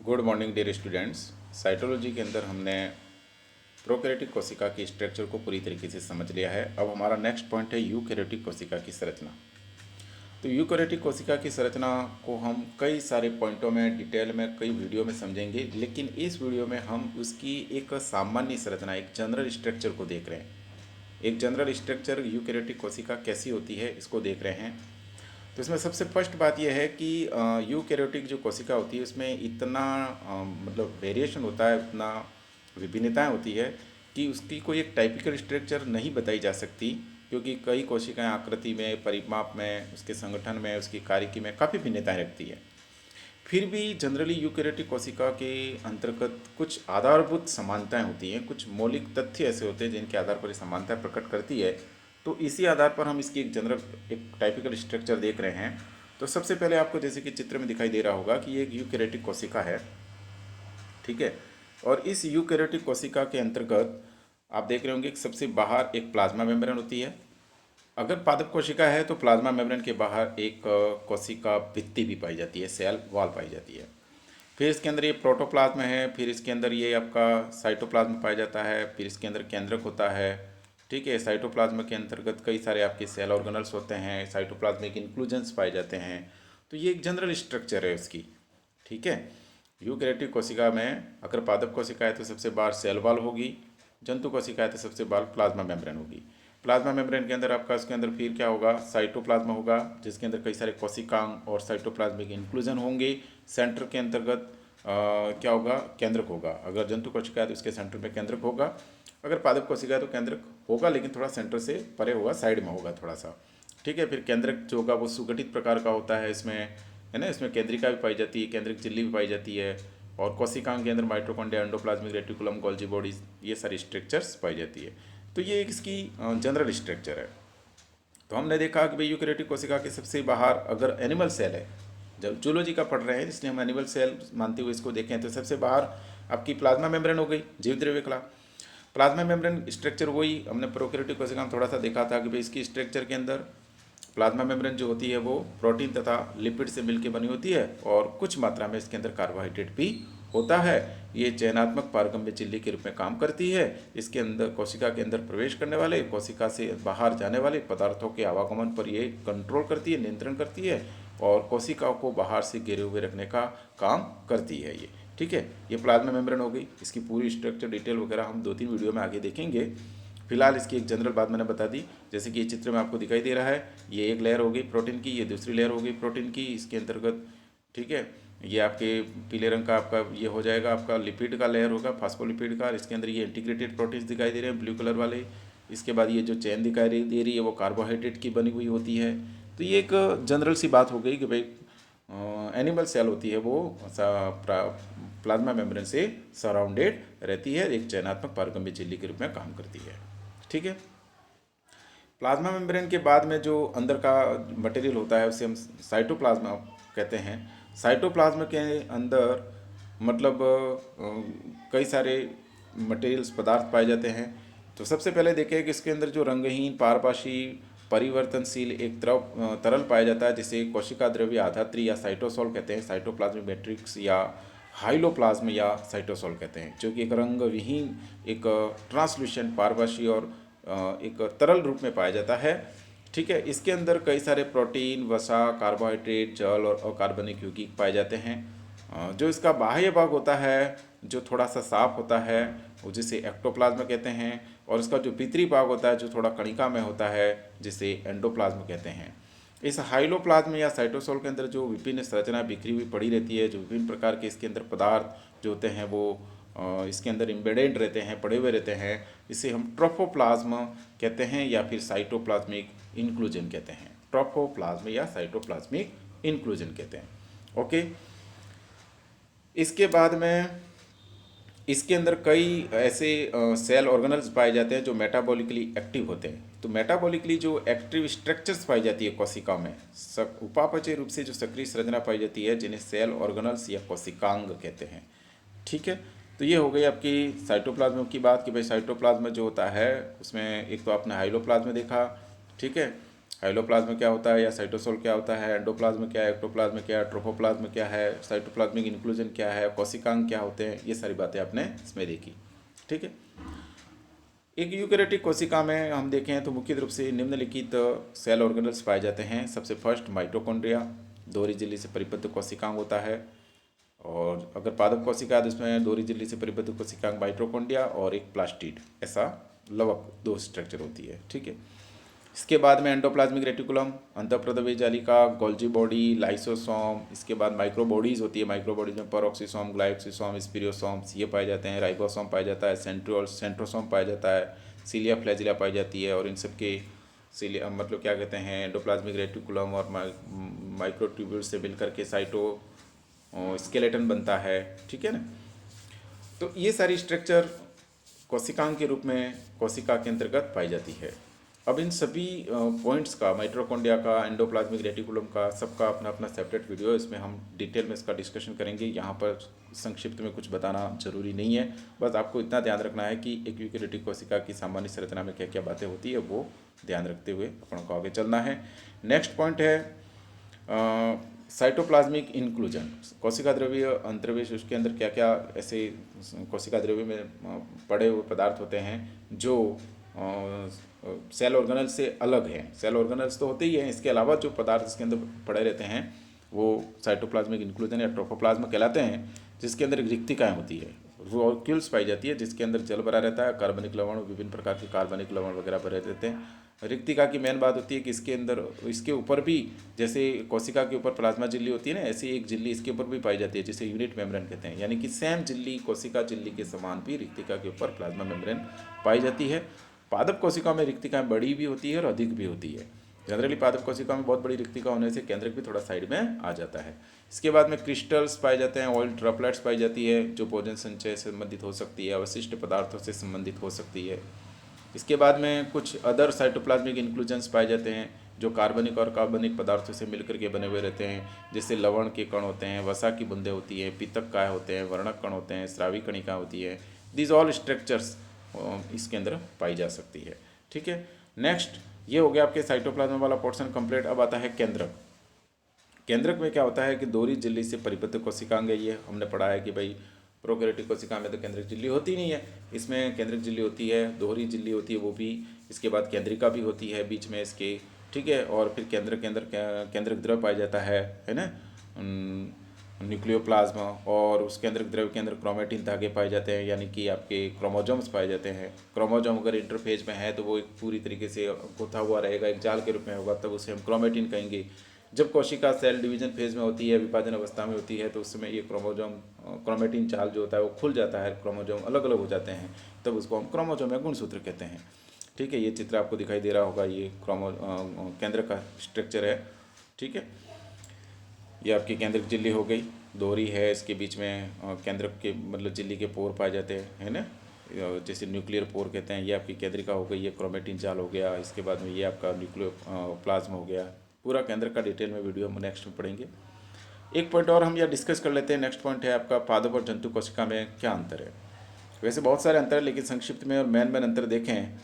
Good morning dear students. Cytology के अंदर हमने प्रोकैरियोटिक कोशिका की स्ट्रक्चर को पूरी तरीके से समझ लिया है। अब हमारा नेक्स्ट पॉइंट है यूकैरियोटिक कोशिका की संरचना। तो यूकैरियोटिक कोशिका की संरचना को हम कई सारे पॉइंटों में डिटेल में कई वीडियो में समझेंगे, लेकिन इस वीडियो में हम उसकी एक सामान्य संरचना, एक जनरल स्ट्रक्चर को देख रहे हैं। एक जनरल स्ट्रक्चर यूकैरियोटिक कोशिका कैसी होती है इसको देख रहे हैं। तो इसमें सबसे फर्स्ट बात यह है कि यूकैरियोटिक जो कोशिका होती है उसमें इतना मतलब वेरिएशन होता है, इतना विभिन्नताएं होती है कि उसकी कोई एक टाइपिकल स्ट्रक्चर नहीं बताई जा सकती, क्योंकि कई कोशिकाएं आकृति में, परिमाप में, उसके संगठन में, उसकी कार्यकी में काफ़ी भिन्नताएं रखती है। फिर भी जनरली यूकैरियोटिक कोशिका के अंतर्गत कुछ आधारभूत समानताएं होती हैं, कुछ मौलिक तथ्य ऐसे होते हैं जिनके आधार पर ये समानता प्रकट करती है। तो इसी आधार पर हम इसकी एक जनरल, एक टाइपिकल स्ट्रक्चर देख रहे हैं। तो सबसे पहले आपको जैसे कि चित्र में दिखाई दे रहा होगा कि ये एक यूकैरियोटिक कोशिका है, ठीक है। और इस यूकैरियोटिक कोशिका के अंतर्गत आप देख रहे होंगे कि सबसे बाहर एक प्लाज्मा मेम्ब्रेन होती है। अगर पादप कोशिका है तो प्लाज्मा मेम्ब्रेन के बाहर एक कोशिका भित्ति भी पाई जाती है, सेल वॉल पाई जाती है। फिर इसके अंदर ये प्रोटोप्लाज्म है, फिर इसके अंदर ये आपका साइटोप्लाज्म पाया जाता है, फिर इसके अंदर केंद्रक होता है, ठीक है। साइटोप्लाज्म के अंतर्गत कई सारे आपके सेल ऑर्गेनल्स होते हैं, साइटोप्लाज्मिक इंक्लूजन्स पाए जाते हैं। तो ये एक जनरल स्ट्रक्चर है उसकी, ठीक है। यूकैरियोटिक कोशिका में अगर पादप कोशिका है तो सबसे बाहर सेल वॉल होगी, जंतु कोशिका है तो सबसे बाहर प्लाज्मा मेम्ब्रेन होगी। प्लाज्मा मेम्ब्रेन के अंदर आपका उसके अंदर फिर क्या होगा, साइटोप्लाज्म होगा जिसके अंदर कई सारे कोशिकांग और साइटोप्लाज्मिक इंक्लूजन होंगे। सेंटर के अंतर्गत क्या होगा, केंद्रक होगा। अगर जंतु कोशिका है तो इसके सेंटर में केंद्रक होगा। अगर पादप कोशिका है तो केंद्रक होगा लेकिन थोड़ा सेंटर से परे होगा, साइड में होगा थोड़ा सा, ठीक है। फिर केंद्रक जो होगा वो सुगठित प्रकार का होता है, इसमें है ना, इसमें केंद्रिका भी पाई जाती है, केंद्रिक झिल्ली भी पाई जाती है। और कोशिकांग के अंदर mitochondria, endoplasmic reticulum, Golgi bodies, ये सारी स्ट्रक्चर्स पाई जाती है। तो ये एक इसकी जनरल स्ट्रक्चर है। तो हमने देखा कि भाई यूकैरियोटिक कोशिका के सबसे बाहर अगर एनिमल सेल है, जब जूलॉजी का पढ़ रहे हैं इसलिए हम एनिमल सेल मानते हुए इसको देखें, तो सबसे बाहर आपकी प्लाज्मा मेम्ब्रेन हो गई, जीव द्रव्य कला। प्लाज्मा मेम्ब्रेन स्ट्रक्चर वही हमने प्रोकैरियोटिक कोशिका में थोड़ा सा देखा था कि भाई इसकी स्ट्रक्चर के अंदर प्लाज्मा मेम्ब्रेन जो होती है वो प्रोटीन तथा लिपिड से मिलकर बनी होती है और कुछ मात्रा में इसके अंदर कार्बोहाइड्रेट भी होता है। ये चयनात्मक पारगम्य झिल्ली के रूप में काम करती है। इसके अंदर कोशिका के अंदर प्रवेश करने वाले, कोशिका से बाहर जाने वाले पदार्थों के आवागमन पर ये कंट्रोल करती है, नियंत्रण करती है और कोशिकाओं को बाहर से घेरे हुए रखने का काम करती है ये, ठीक है। ये प्लाज्मा मेम्ब्रेन हो गई। इसकी पूरी स्ट्रक्चर डिटेल वगैरह हम 2-3 वीडियो में आगे देखेंगे। फिलहाल इसकी एक जनरल बात मैंने बता दी, जैसे कि ये चित्र में आपको दिखाई दे रहा है, ये एक लेयर हो गई प्रोटीन की, ये दूसरी लेयर हो गई प्रोटीन की इसके अंतर्गत, ठीक है। ये आपके पीले रंग का आपका ये हो जाएगा, आपका लिपिड का लेयर होगा, फास्फोलिपिड का। इसके अंदर ये इंटीग्रेटेड प्रोटीन्स दिखाई दे रहे हैं ब्लू कलर वाले। इसके बाद ये जो चेन दिखाई दे रही है वो कार्बोहाइड्रेट की बनी हुई होती है। तो ये एक जनरल सी बात हो गई कि भाई एनिमल सेल होती है वो प्लाज्मा मेम्ब्रेन से सराउंडेड रहती है, एक चयनात्मक पारगम्य झिल्ली के रूप में काम करती है, ठीक है। प्लाज्मा मेम्ब्रेन के बाद में जो अंदर का मटेरियल होता है उसे हम साइटोप्लाज्मा कहते हैं। साइटोप्लाज्म के अंदर मतलब कई सारे मटेरियल्स, पदार्थ पाए जाते हैं। तो सबसे पहले देखें कि इसके अंदर जो रंगहीन, पारभासी, परिवर्तनशील एक तरल पाया जाता है जिसे कोशिका द्रव्य आधात्री या साइटोसोल कहते हैं। साइटोप्लाज्मिक मैट्रिक्स या हाइलोप्लाज्म या साइटोसोल कहते हैं, जो कि एक रंग विहीन, एक ट्रांसल्यूसेंट, पारभासी और एक तरल रूप में पाया जाता है, ठीक है। इसके अंदर कई सारे प्रोटीन, वसा, कार्बोहाइड्रेट, जल और अकार्बनिक यौगिक पाए जाते हैं। जो इसका बाह्य भाग होता है जो थोड़ा सा साफ होता है वो जिसे एक्टोप्लाज्म कहते हैं, और इसका जो भीतरी भाग होता है जो थोड़ा कणिका में होता है जिसे एंडोप्लाज्म कहते हैं। इस हाइलोप्लाज्म या साइटोसोल के अंदर जो विभिन्न संरचना बिखरी हुई पड़ी रहती है, जो विभिन्न प्रकार के इसके अंदर पदार्थ जो होते हैं वो इसके अंदर इम्बेडेड रहते हैं, पड़े हुए रहते हैं। इसे हम ट्रोफोप्लाज्म कहते हैं या फिर साइटोप्लाज्मिक इंक्लूजन कहते हैं। ट्रोफोप्लाज्म या साइटोप्लाज्मिक इंक्लूजन कहते हैं, ओके। इसके बाद में इसके अंदर कई ऐसे सेल ऑर्गेनल्स पाए जाते हैं जो मेटाबॉलिकली एक्टिव होते हैं। तो मेटाबॉलिकली जो एक्टिव स्ट्रक्चर्स पाई जाती है कोशिका में, उपापचय रूप से जो सक्रिय संरचना पाई जाती है जिन्हें सेल ऑर्गेनल्स या कोशिकांग कहते हैं, ठीक है। तो ये हो गई आपकी साइटोप्लाज्म की बात कि भाई साइटोप्लाज्म जो होता है उसमें एक तो आपने हाइलोप्लाज्म देखा, ठीक है। हाइलोप्लाज्म क्या होता है या साइटोसोल क्या होता है, एंडोप्लाज्म क्या है, एक्टोप्लाज्म क्या है, ट्रोफोप्लाज्म क्या है, साइटोप्लाज्मिक इंक्लूजन क्या है, कोशिकांग क्या होते हैं, ये सारी बातें आपने इसमें देखी। ठीक है। एक यूकेरियोटिक कोशिका में हम देखें तो मुख्य रूप से निम्नलिखित सेल ऑर्गेनल्स पाए जाते हैं। सबसे फर्स्ट माइटोकॉन्ड्रिया, दोहरी झिल्ली से परिबद्ध कोशिकांग होता है। और अगर पादप कोशिका है तो उसमें दोहरी झिल्ली से परिबद्ध कोशिकांग माइटोकॉन्ड्रिया और एक प्लास्टिड, ऐसा लवक दो स्ट्रक्चर होती है। ठीक है। इसके बाद में एंडोप्लाज्मिक रेटिकुलम, अंतःप्रद्रव्य जालिका, गोल्जी बॉडी, लाइसोसोम। इसके बाद माइक्रो बॉडीज होती है, माइक्रो बॉडीज में परऑक्सीसोम, ग्लाइक्सिसोम, स्पिरियोसोम्स ये पाए जाते हैं। राइबोसोम पाया जाता है, सेंट्रोसोम पाया जाता है, सीलिया फ्लैजिला पाई जाती है। और इन सब के सीलिया मतलब क्या कहते हैं, एंडोप्लाज्मिक रेटिकुलम और माइक्रोट्यूब्यूल से मिलकर के साइटो स्केलेटन बनता है। ठीक है ना। तो ये सारी स्ट्रक्चर कोशिकांग के रूप में कोशिका के अंतर्गत पाई जाती है। अब इन सभी पॉइंट्स का, माइटोकॉन्ड्रिया का, एंडोप्लाज्मिक रेटिकुलम का, सबका अपना अपना सेपरेट वीडियो है, इसमें हम डिटेल में इसका डिस्कशन करेंगे। यहाँ पर संक्षिप्त में कुछ बताना जरूरी नहीं है, बस आपको इतना ध्यान रखना है कि एक यूकेरियोटिक कोशिका की सामान्य संरचना में क्या क्या बातें होती है वो ध्यान रखते हुए अपन को आगे चलना है। नेक्स्ट पॉइंट है साइटोप्लाज्मिक इंक्लूजन। कोशिका द्रव्य, अंतर्वेश, उसके अंदर क्या क्या ऐसे कोशिका द्रव्य में पड़े हुए पदार्थ होते हैं जो सेल ऑर्गेनल से अलग हैं। सेल ऑर्गेनल्स तो होते ही हैं, इसके अलावा जो पदार्थ इसके अंदर पड़े रहते हैं वो साइटोप्लाज्मिक इंक्लूजन या ट्रोफोप्लाज्म कहलाते हैं, जिसके अंदर रिक्तिकाएँ होती है, वॉक्यूल्स पाई जाती है, जिसके अंदर जल भरा रहता है, कार्बनिक लवण, विभिन्न प्रकार के कार्बनिक लवण वगैरह भरे रहते हैं। रिक्तिका की मेन बात होती है कि इसके अंदर, इसके ऊपर भी, जैसे कोशिका के ऊपर प्लाज्मा झिल्ली होती है ना, ऐसी एक झिल्ली इसके ऊपर भी पाई जाती है, जिसे यूनिट मेम्ब्रेन कहते हैं। यानी कि सेम झिल्ली, कोशिका झिल्ली के समान भी रिक्तिका के ऊपर प्लाज्मा मेम्ब्रेन पाई जाती है। पादप कोशिका में रिक्तिकाएँ बड़ी भी होती है और अधिक भी होती है। जनरली पादप कोशिका में बहुत बड़ी रिक्तिका होने से केंद्रक भी थोड़ा साइड में आ जाता है। इसके बाद में क्रिस्टल्स पाए जाते हैं, ऑयल ड्रॉपलेट्स पाई जाती है, जो भोजन संचय से संबंधित हो सकती है, अवशिष्ट पदार्थों से संबंधित हो सकती है। इसके बाद में कुछ अदर साइटोप्लाज्मिक इंक्लूजन्स पाए जाते हैं, जो कार्बनिक और कार्बनिक पदार्थों से मिलकर के बने हुए रहते हैं, जैसे लवण के कण होते हैं, वसा की बूंदें होती हैं, पीतक काय होते हैं, वर्णक कण होते हैं, स्रावी कणिका होती है। दीज ऑल स्ट्रक्चर्स इसके अंदर पाई जा सकती है। ठीक है। नेक्स्ट, ये हो गया आपके साइटोप्लाज्म वाला पोर्शन कंप्लीट। अब आता है केंद्रक। केंद्रक में क्या होता है कि दोहरी झिल्ली से परिबद्ध कोशिकांग है। ये हमने पढ़ा है कि भाई प्रोकैरियोटिक कोशिका में तो केंद्रक झिल्ली होती नहीं है, इसमें केंद्रक झिल्ली होती है, दोहरी झिल्ली होती है वो भी। इसके बाद केंद्रिका भी होती है बीच में इसके। ठीक है। और फिर केंद्रक द्रव पाया जाता है ना, न्यूक्लियोप्लाज्म। और उस केंद्रक द्रव के अंदर क्रोमेटिन धागे पाए जाते हैं, यानी कि आपके क्रोमोजोम्स पाए जाते हैं। क्रोमोजोम अगर इंटरफेज में है तो वो एक पूरी तरीके से गुथा हुआ रहेगा, एक जाल के रूप में होगा, तब उसे हम क्रोमेटिन कहेंगे। जब कोशिका सेल डिवीजन फेज में होती है, विभाजन अवस्था में होती है, तो उस समय ये क्रोमेटिन जाल जो होता है वो खुल जाता है, क्रोमोजोम अलग अलग हो जाते हैं, तब उसको हम क्रोमोजोम या गुणसूत्र कहते हैं। ठीक है। ये चित्र आपको दिखाई दे रहा होगा, ये केंद्र का स्ट्रक्चर है। ठीक है। ये आपकी केंद्रक झिल्ली हो गई, दोहरी है, इसके बीच में केंद्रक के मतलब झिल्ली के पोर पाए जाते हैं, है ना, जैसे न्यूक्लियर पोर कहते हैं। ये आपकी केंद्रिका हो गई, ये क्रोमेटिन जाल हो गया। इसके बाद में ये आपका न्यूक्लियो प्लाज्म हो गया। पूरा केंद्र का डिटेल में वीडियो हम नेक्स्ट में पढ़ेंगे। एक पॉइंट और हम यह डिस्कस कर लेते हैं। नेक्स्ट पॉइंट है आपका पादप और जंतु कोशिका में क्या अंतर है। वैसे बहुत सारे अंतर है, लेकिन संक्षिप्त में और मेन अंतर देखें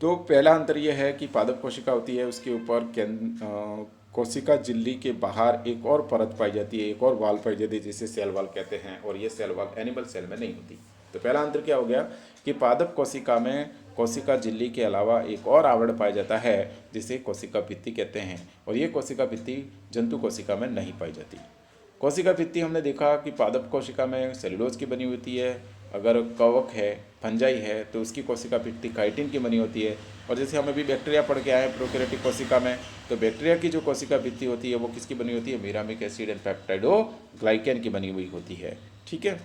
तो पहला अंतर यह है कि पादप कोशिका होती है, उसके ऊपर कोशिका झिल्ली के बाहर एक और परत पाई जाती है, एक और वाल पाई जाती है, जिसे सेल वाल कहते हैं, और ये सेल वाल एनिमल सेल में नहीं होती। तो पहला अंतर क्या हो गया कि पादप कोशिका में कोशिका झिल्ली के अलावा एक और आवरण पाया जाता है, जिसे कोशिका भित्ति कहते हैं, और ये कोशिका भित्ति जंतु कोशिका में नहीं पाई जाती। कोशिका भित्ति हमने देखा कि पादप कोशिका में सेलुलोज की बनी होती है, अगर कवक है, फंजाई है, तो उसकी कोशिका भित्ति काइटिन की बनी होती है। और जैसे हम अभी बैक्टीरिया पढ़ के आए हैं प्रोकैरियोटिक कोशिका में, तो बैक्टीरिया की जो कोशिका भित्ति होती है वो किसकी बनी होती है, मिरामिक एसिड एंड पेप्टाइडोग्लाइकन की बनी हुई होती है। ठीक है।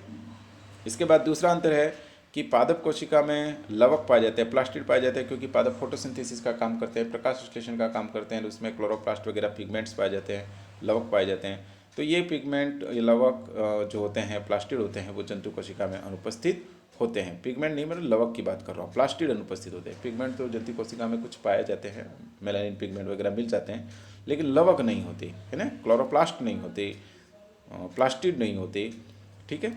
इसके बाद दूसरा अंतर है कि पादप कोशिका में लवक पाए जाते हैं, प्लास्टिड पाए जाते हैं, क्योंकि पादप फोटोसिंथेसिस का काम करते हैं, प्रकाश संश्लेषण का काम करते हैं, उसमें क्लोरोप्लास्ट वगैरह पिगमेंट्स पाए जाते हैं, लवक पाए जाते हैं। तो ये पिगमेंट, ये लवक जो होते हैं, प्लास्टिड होते हैं, वो जंतु कोशिका में अनुपस्थित होते हैं। पिगमेंट नहीं, मतलब लवक की बात कर रहा हूँ, प्लास्टिड अनुपस्थित होते हैं। पिगमेंट तो जंतु कोशिका में कुछ पाए जाते हैं, मेलानिन पिगमेंट वगैरह मिल जाते हैं, लेकिन लवक नहीं होते, है ना, क्लोरोप्लास्ट नहीं होते, प्लास्टिड नहीं होते। ठीक है।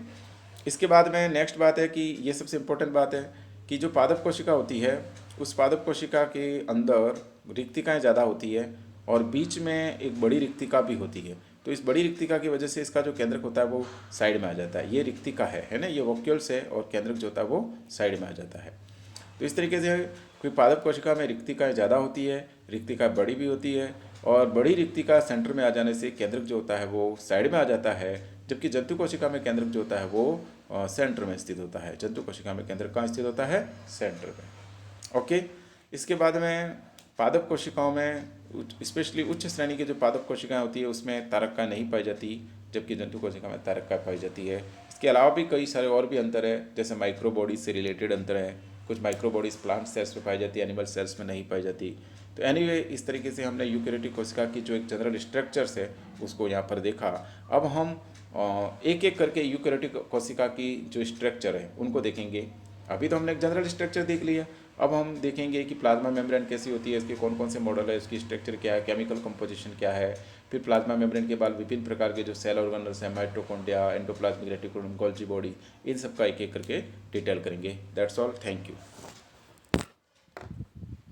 इसके बाद में नेक्स्ट बात है कि ये सबसे इम्पोर्टेंट बात है कि जो पादप कोशिका होती है, उस पादप कोशिका के अंदर रिक्तिकाएँ ज़्यादा होती है और बीच में एक बड़ी रिक्तिका भी होती है। तो इस बड़ी रिक्तिका की वजह से इसका जो केंद्रक होता है वो साइड में आ जाता है। ये रिक्तिका है ना, ये वोक्यूल्स है और केंद्रक जो होता है वो साइड में आ जाता है। तो इस तरीके से कोई पादप कोशिका में रिक्तिकाएँ ज़्यादा होती है, रिक्तिका बड़ी भी होती है और बड़ी रिक्तिका सेंटर में आ जाने से केंद्रक जो होता है वो साइड में आ जाता है, जबकि जंतु कोशिका में केंद्रक जो होता है वो सेंटर में स्थित होता है। जंतु कोशिका में केंद्रक कहाँ स्थित होता है? सेंटर में। ओके, इसके बाद में पादप कोशिकाओं में स्पेशली उच्च श्रेणी की जो पादप कोशिकाएं होती है उसमें तारककाएँ नहीं पाई जाती, जबकि जंतु कोशिका में तारककाएँ पाई जाती है। इसके अलावा भी कई सारे और भी अंतर है, जैसे माइक्रोबॉडीज से रिलेटेड अंतर है। कुछ माइक्रोबॉडीज प्लांट सेल्स में पाई जाती है, एनिमल सेल्स में नहीं पाई जाती। तो एनीवे इस तरीके से हमने यूकेरियोटिक कोशिका की जो एक जनरल स्ट्रक्चर्स है उसको यहाँ पर देखा। अब हम एक एक करके यूकेरियोटिक कोशिका की जो स्ट्रक्चर है उनको देखेंगे। अभी तो हमने एक जनरल स्ट्रक्चर देख लिया, अब हम देखेंगे कि प्लाज्मा मेम्ब्रेन कैसी होती है, इसके कौन कौन से मॉडल है, इसकी स्ट्रक्चर क्या है, केमिकल कंपोजिशन क्या है। फिर प्लाज्मा मेम्ब्रेन के बाद विभिन्न प्रकार के जो सेल ऑर्गेनल्स हैं, mitochondria, endoplasmic reticulum, Golgi body, इन सब का एक एक करके डिटेल करेंगे। That's all, thank you.